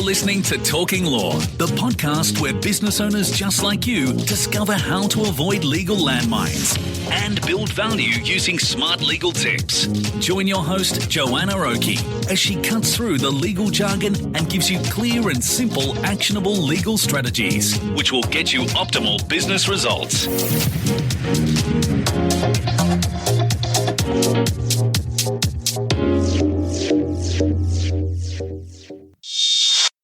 listening to Talking Law, the podcast where business owners just like you discover how to avoid legal landmines and build value using smart legal tips. Join your host, Joanna Oakey, as she cuts through the legal jargon and gives you clear and simple, actionable legal strategies, which will get you optimal business results.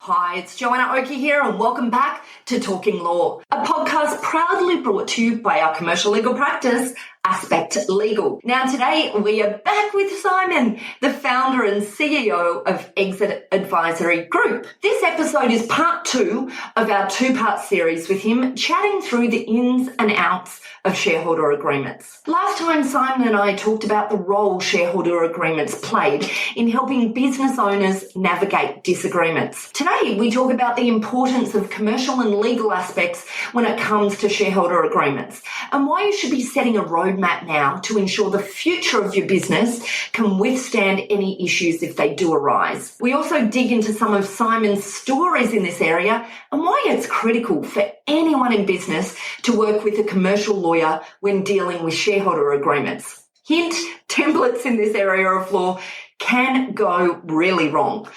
Hi, it's Joanna Oakey here and welcome back to Talking Law, a podcast proudly brought to you by our commercial legal practice, Aspect Legal. Now today we are back with Simon, the founder and CEO of Exit Advisory Group. This episode is part 2 of our 2-part series with him chatting through the ins and outs of shareholder agreements. Last time Simon and I talked about the role shareholder agreements played in helping business owners navigate disagreements. Today we talk about the importance of commercial and legal aspects when it comes to shareholder agreements and why you should be setting a roadmap now to ensure the future of your business can withstand any issues if they do arise. We also dig into some of Simon's stories in this area and why it's critical for anyone in business to work with a commercial lawyer when dealing with shareholder agreements. Hint, templates in this area of law can go really wrong.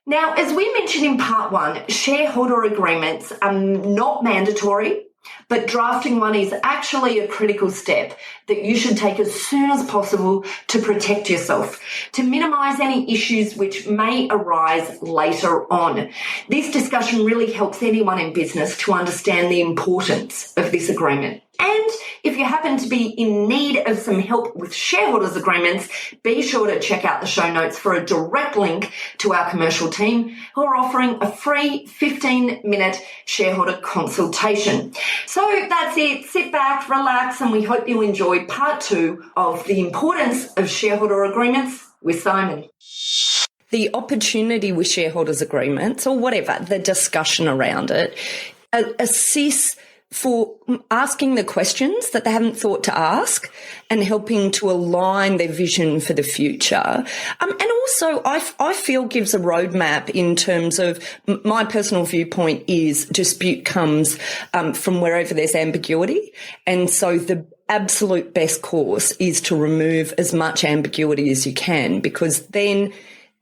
Now, as we mentioned in part 1, shareholder agreements are not mandatory, but drafting one is actually a critical step that you should take as soon as possible to protect yourself, to minimise any issues which may arise later on. This discussion really helps anyone in business to understand the importance of this agreement. And if you happen to be in need of some help with shareholders agreements, be sure to check out the show notes for a direct link to our commercial team who are offering a free 15-minute shareholder consultation. So that's it. Sit back, relax, and we hope you enjoyed part 2 of the importance of shareholder agreements with Simon. The opportunity with shareholders agreements, or whatever, the discussion around it, assess for asking the questions that they haven't thought to ask and helping to align their vision for the future. And also, I feel gives a roadmap in terms of my personal viewpoint is dispute comes from wherever there's ambiguity. And so the absolute best course is to remove as much ambiguity as you can, because then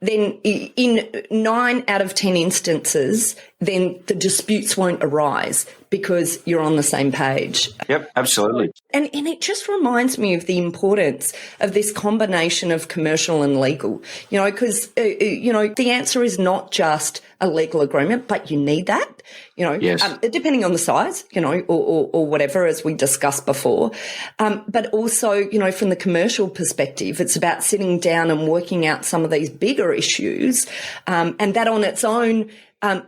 in 9 out of 10 instances, then the disputes won't arise because you're on the same page. Yep, absolutely. And it just reminds me of the importance of this combination of commercial and legal, because, the answer is not just a legal agreement, but you need that, yes. Depending on the size, or whatever, as we discussed before. But also, from the commercial perspective, it's about sitting down and working out some of these bigger issues, and that on its own,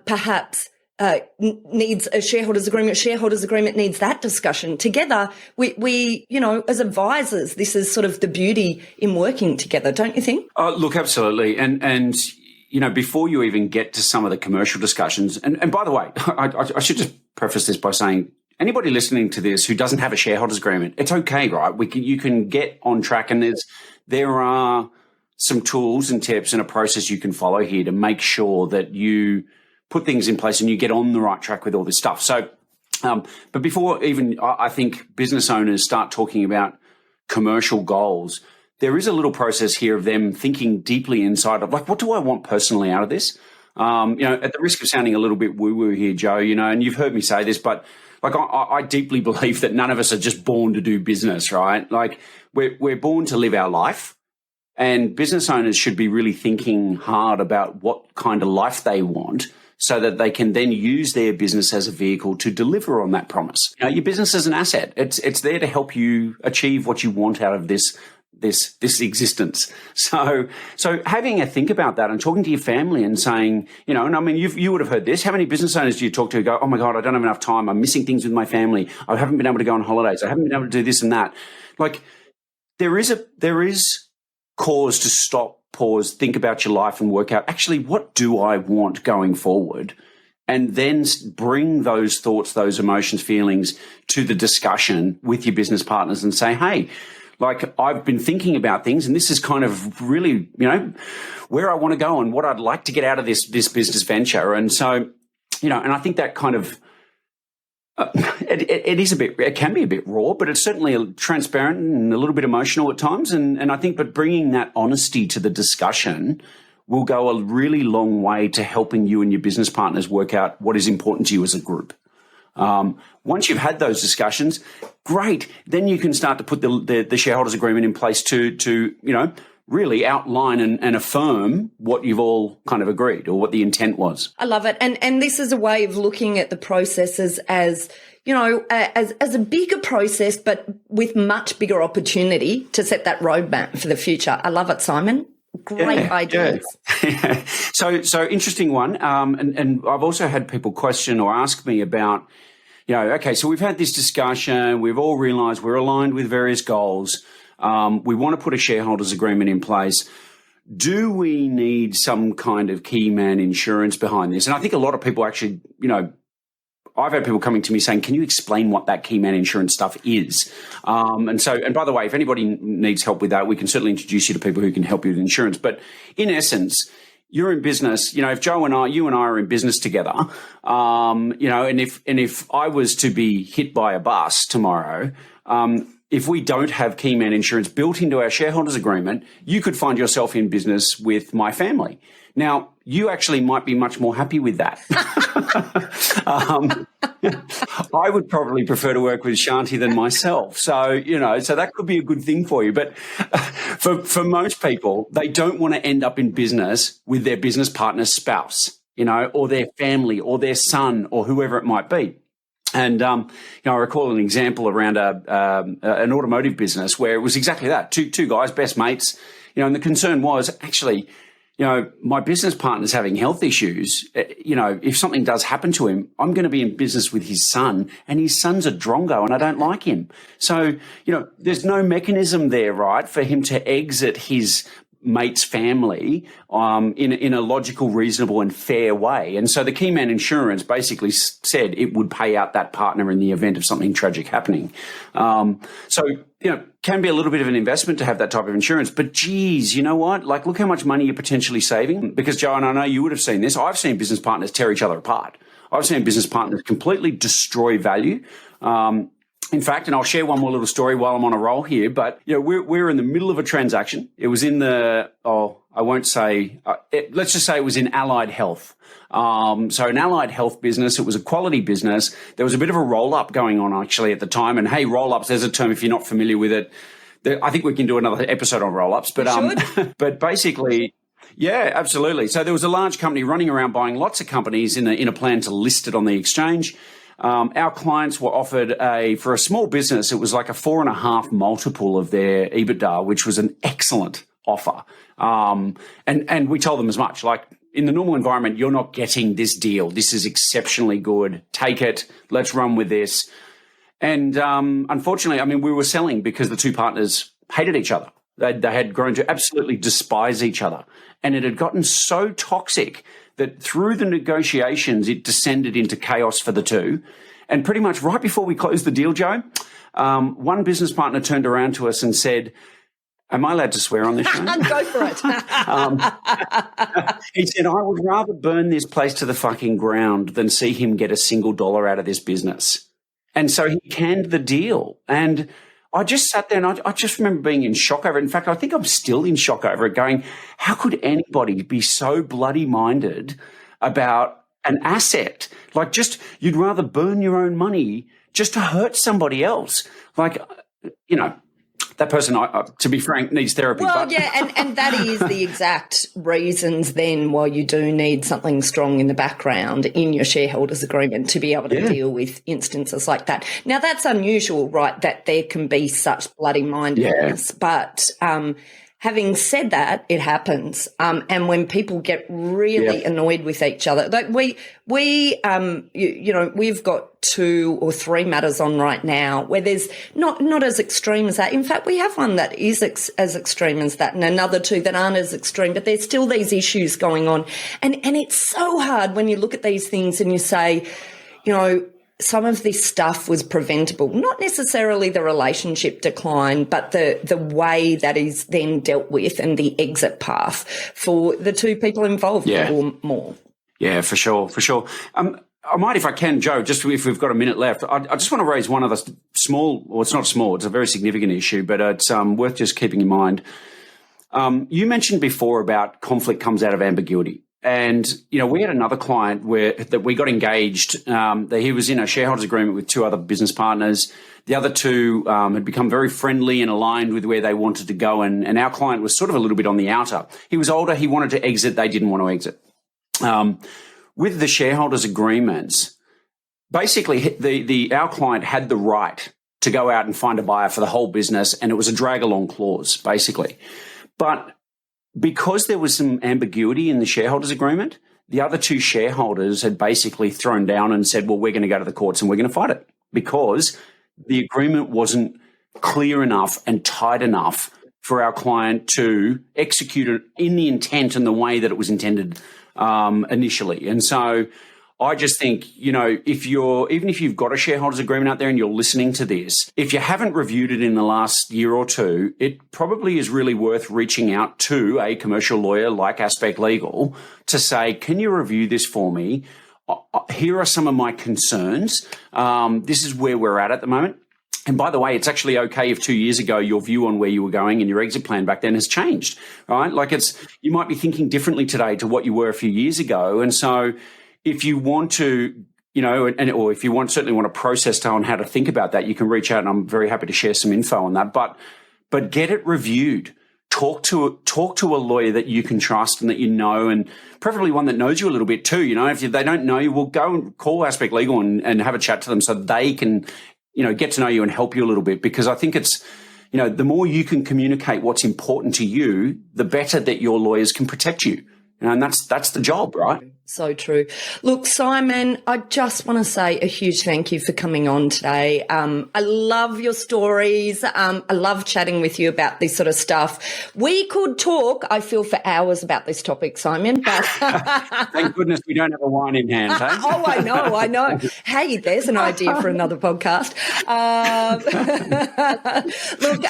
perhaps needs a shareholders agreement. Shareholders agreement needs that discussion. Together, we as advisors, this is sort of the beauty in working together, don't you think? Look, absolutely. And before you even get to some of the commercial discussions, and by the way, I should just preface this by saying, anybody listening to this who doesn't have a shareholders agreement, it's okay, right? You can get on track, and there are some tools and tips and a process you can follow here to make sure that you put things in place and you get on the right track with all this stuff. So, but before even I think business owners start talking about commercial goals, there is a little process here of them thinking deeply inside of, like, what do I want personally out of this? At the risk of sounding a little bit woo-woo here, Joe, and you've heard me say this, but like I deeply believe that none of us are just born to do business, right? Like we're born to live our life, and business owners should be really thinking hard about what kind of life they want, so that they can then use their business as a vehicle to deliver on that promise. Your business is an asset. It's there to help you achieve what you want out of this existence. So having a think about that and talking to your family and saying, and I mean, you would have heard this. How many business owners do you talk to who go, oh my God, I don't have enough time. I'm missing things with my family. I haven't been able to go on holidays. I haven't been able to do this and that. Like there is cause to stop, pause, think about your life and work out, actually, what do I want going forward? And then bring those thoughts, those emotions, feelings to the discussion with your business partners and say, hey, Like, I've been thinking about things, and this is kind of really, where I want to go and what I'd like to get out of this business venture. And so, and I think that kind of, it can be a bit raw, but it's certainly transparent and a little bit emotional at times. And I think, but bringing that honesty to the discussion will go a really long way to helping you and your business partners work out what is important to you as a group. Once you've had those discussions, great. Then you can start to put the shareholders agreement in place to really outline and affirm what you've all kind of agreed or what the intent was. I love it. And this is a way of looking at the processes as a bigger process, but with much bigger opportunity to set that roadmap for the future. I love it, Simon. Great ideas. Yeah. So interesting one. And I've also had people question or ask me about, okay, so we've had this discussion. We've all realized we're aligned with various goals. We want to put a shareholders agreement in place. Do we need some kind of keyman insurance behind this? And I think a lot of people actually, I've had people coming to me saying, can you explain what that keyman insurance stuff is? And by the way, if anybody needs help with that, we can certainly introduce you to people who can help you with insurance. But in essence, you're in business, if you and I are in business together, and if I was to be hit by a bus tomorrow, if we don't have keyman insurance built into our shareholders agreement, you could find yourself in business with my family. Now, you actually might be much more happy with that. I would probably prefer to work with Shanti than myself. So, so that could be a good thing for you. But for most people, they don't want to end up in business with their business partner's spouse, or their family or their son or whoever it might be. And, I recall an example around an automotive business where it was exactly that. Two guys, best mates, and the concern was actually, my business partner's having health issues. If something does happen to him, I'm going to be in business with his son, and his son's a drongo and I don't like him. So, there's no mechanism there, right, for him to exit his mate's family in a logical, reasonable and fair way. And so the keyman insurance basically said it would pay out that partner in the event of something tragic happening. Can be a little bit of an investment to have that type of insurance. But geez, you know what? Like, look how much money you're potentially saving. Because, Joanna, I know you would have seen this. I've seen business partners tear each other apart. I've seen business partners completely destroy value. In fact, and I'll share one more little story while I'm on a roll here, but we're in the middle of a transaction. It was in let's just say it was in allied health. So an allied health business, it was a quality business. There was a bit of a roll-up going on actually at the time. And hey, roll-ups, there's a term if you're not familiar with it. I think we can do another episode on roll-ups, but but basically, yeah, absolutely. So there was a large company running around buying lots of companies in a plan to list it on the exchange. Our clients were offered for a small business, it was like a 4.5 multiple of their EBITDA, which was an excellent offer. And we told them as much, like, in the normal environment, you're not getting this deal. This is exceptionally good. Take it. Let's run with this. And unfortunately, we were selling because the two partners hated each other. They had grown to absolutely despise each other. And it had gotten so toxic that through the negotiations, it descended into chaos for the two. And pretty much right before we closed the deal, Joe, one business partner turned around to us and said, am I allowed to swear on this show? Go for it. He said, I would rather burn this place to the fucking ground than see him get a single dollar out of this business. And so he canned the deal. And I just sat there and I just remember being in shock over it. In fact, I think I'm still in shock over it, going, how could anybody be so bloody minded about an asset? Like, just, you'd rather burn your own money just to hurt somebody else. Like, that person, to be frank, needs therapy. Well, yeah, and that is the exact reasons then why you do need something strong in the background in your shareholders agreement to be able to deal with instances like that. Now, that's unusual, right, that there can be such bloody mindedness, but having said that, it happens. And when people get really annoyed with each other, like we've got 2 or 3 matters on right now where there's not as extreme as that. In fact, we have one that is as extreme as that and another 2 that aren't as extreme, but there's still these issues going on. And it's so hard when you look at these things and you say, some of this stuff was preventable, not necessarily the relationship decline, but the way that is then dealt with and the exit path for the two people involved or more. Yeah, for sure. I might, if I can, Joe, just if we've got a minute left, I just want to raise one other small, or it's not small, it's a very significant issue, but it's worth just keeping in mind. You mentioned before about conflict comes out of ambiguity. And, we had another client that we got engaged. He was in a shareholders agreement with two other business partners. The other two had become very friendly and aligned with where they wanted to go. And our client was sort of a little bit on the outer. He was older. He wanted to exit. They didn't want to exit. With the shareholders agreements, basically our client had the right to go out and find a buyer for the whole business, and it was a drag-along clause, basically. But because there was some ambiguity in the shareholders agreement, the other two shareholders had basically thrown down and said, well, we're going to go to the courts and we're going to fight it, because the agreement wasn't clear enough and tight enough for our client to execute it in the intent and the way that it was intended initially. And so I just think, even if you've got a shareholders agreement out there and you're listening to this, if you haven't reviewed it in the last year or two, it probably is really worth reaching out to a commercial lawyer like Aspect Legal to say, can you review this for me? Here are some of my concerns. This is where we're at the moment. And by the way, it's actually okay if 2 years ago your view on where you were going and your exit plan back then has changed, right? Like you might be thinking differently today to what you were a few years ago. And so if you want to, or if you certainly want a process on how to think about that, you can reach out and I'm very happy to share some info on that. But get it reviewed. Talk to a lawyer that you can trust and that and preferably one that knows you a little bit too. If they don't know you, well, go and call Aspect Legal and have a chat to them so they can get to know you and help you a little bit, because I think it's, the more you can communicate what's important to you, the better that your lawyers can protect you. And that's the job, right? So true. Look, Simon, I just want to say a huge thank you for coming on today. I love your stories. I love chatting with you about this sort of stuff. We could talk, I feel, for hours about this topic, Simon. But thank goodness we don't have a wine in hand. Hey? Oh, I know. Hey, there's an idea for another podcast. Look,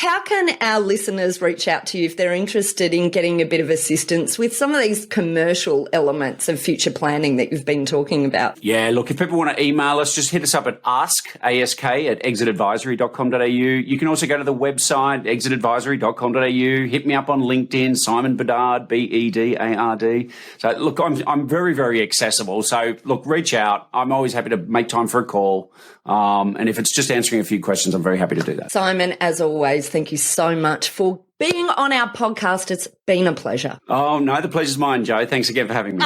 how can our listeners reach out to you if they're interested in getting a bit of assistance with some of these commercial elements of future planning that you've been talking about? Yeah, look, if people want to email us, just hit us up at ask@exitadvisory.com.au. You can also go to the website, exitadvisory.com.au. Hit me up on LinkedIn, Simon Bedard, Bedard. So, look, I'm very, very accessible. So, look, reach out. I'm always happy to make time for a call. And if it's just answering a few questions, I'm very happy to do that. Simon, as always, thank you so much for being on our podcast. It's been a pleasure. Oh, no, the pleasure's mine, Joe. Thanks again for having me.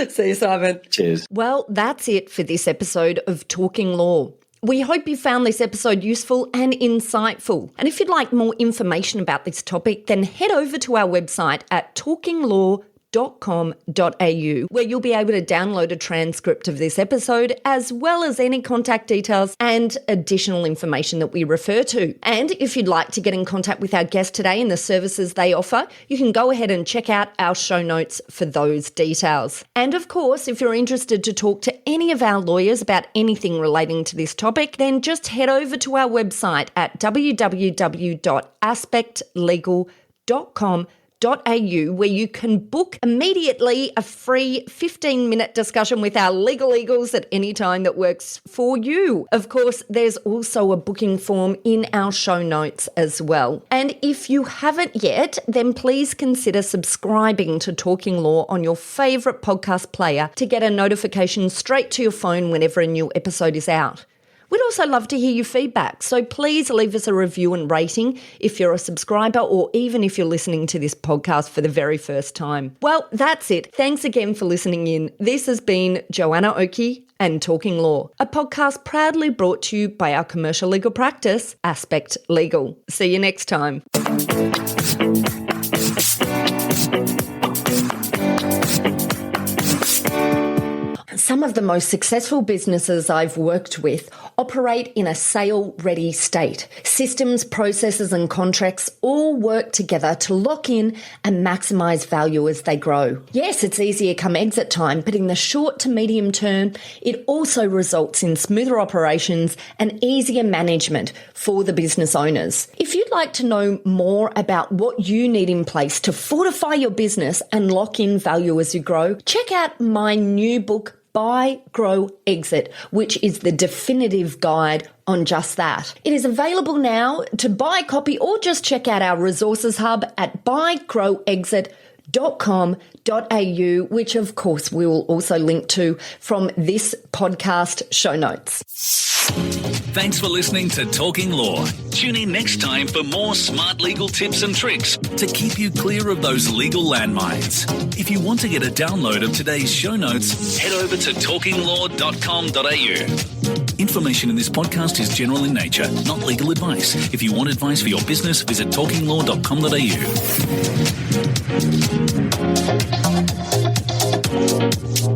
See you, Simon. Cheers. Well, that's it for this episode of Talking Law. We hope you found this episode useful and insightful. And if you'd like more information about this topic, then head over to our website at talkinglaw.com.au, where you'll be able to download a transcript of this episode, as well as any contact details and additional information that we refer to. And if you'd like to get in contact with our guest today and the services they offer, you can go ahead and check out our show notes for those details. And of course, if you're interested to talk to any of our lawyers about anything relating to this topic, then just head over to our website at www.aspectlegal.com.au, where you can book immediately a free 15-minute discussion with our legal eagles at any time that works for you. Of course, there's also a booking form in our show notes as well. And if you haven't yet, then please consider subscribing to Talking Law on your favourite podcast player to get a notification straight to your phone whenever a new episode is out. We'd also love to hear your feedback, so please leave us a review and rating if you're a subscriber or even if you're listening to this podcast for the very first time. Well, that's it. Thanks again for listening in. This has been Joanna Oakey and Talking Law, a podcast proudly brought to you by our commercial legal practice, Aspect Legal. See you next time. some of the most successful businesses I've worked with operate in a sale-ready state. Systems, processes, and contracts all work together to lock in and maximize value as they grow. Yes, it's easier come exit time, but in the short to medium term, it also results in smoother operations and easier management for the business owners. If you'd like to know more about what you need in place to fortify your business and lock in value as you grow, check out my new book, Buy, Grow, Exit, which is the definitive guide on just that. It is available now to buy a copy or just check out our resources hub at buygrowexit.com.au, which of course we will also link to from this podcast show notes. Thanks for listening to Talking Law. Tune in next time for more smart legal tips and tricks to keep you clear of those legal landmines. If you want to get a download of today's show notes, head over to talkinglaw.com.au. Information in this podcast is general in nature, not legal advice. If you want advice for your business, visit talkinglaw.com.au.